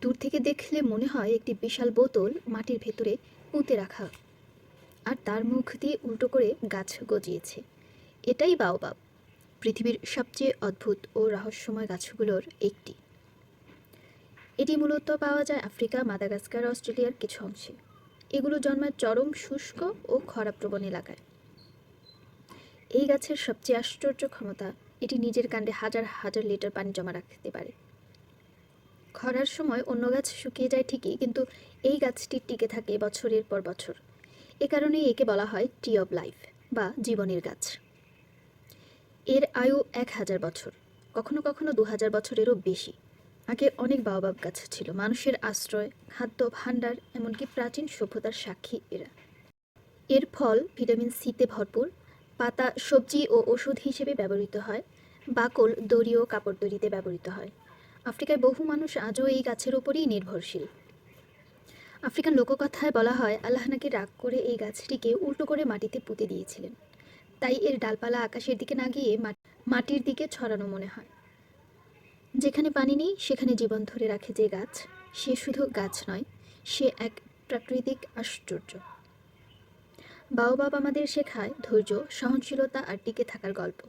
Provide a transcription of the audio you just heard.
দূর থেকে দেখলে মনে হয় একটি বিশাল বোতল মাটির ভেতরে পুঁতে রাখা, আর তার মুখ দিয়ে উল্টো করে গাছ গজিয়েছে। এটাই বাওবাব, পৃথিবীর সবচেয়ে অদ্ভুত ও রহস্যময় গাছগুলোর একটি। এটি মূলত পাওয়া যায় আফ্রিকা, মাদাগাস্কার, অস্ট্রেলিয়ার কিছু অংশে। এগুলো জন্মায় চরম শুষ্ক ও খরাপ্রবণ এলাকায়। এই গাছের সবচেয়ে আশ্চর্য ক্ষমতা, এটি নিজের কাণ্ডে হাজার হাজার লিটার পানি জমা রাখতে পারে। খরার সময় অন্য গাছ শুকিয়ে যায় ঠিকই, কিন্তু এই গাছটি টিকে থাকে বছরের পর বছর। এ কারণেই একে বলা হয় ট্রি অব লাইফ বা জীবনের গাছ। এর আয়ু 1000 বছর, কখনো কখনো 2000 বছরেরও বেশি। আগে অনেক বাওবাব গাছ ছিল, মানুষের আশ্রয়, খাদ্য ভাণ্ডার, এমনকি প্রাচীন সভ্যতার সাক্ষী এরা। এর ফল ভিটামিন সিতে ভরপুর। পাতা সবজি ও ওষুধ হিসেবে ব্যবহৃত হয়। বাকল দড়ি ও কাপড় তৈরিতে ব্যবহৃত হয়। আফ্রিকায় বহু মানুষ আজও এই গাছের উপরেই নির্ভরশীল। আফ্রিকান লোককথায় বলা হয় আল্লাহ নাকি রাগ করে এই গাছটিকে উল্টো করে মাটিতে পুঁতে দিয়েছিলেন, তাই এর ডালপালা আকাশের দিকে না গিয়ে মাটির দিকে ছড়ানো মনে হয়। যেখানে পানি নেই সেখানে জীবন ধরে রাখে যে গাছ, সে শুধু গাছ নয়, সে এক প্রাকৃতিক আশ্চর্য। বাওবাব আমাদের শেখায় ধৈর্য, সহনশীলতা আর টিকে থাকার গল্প।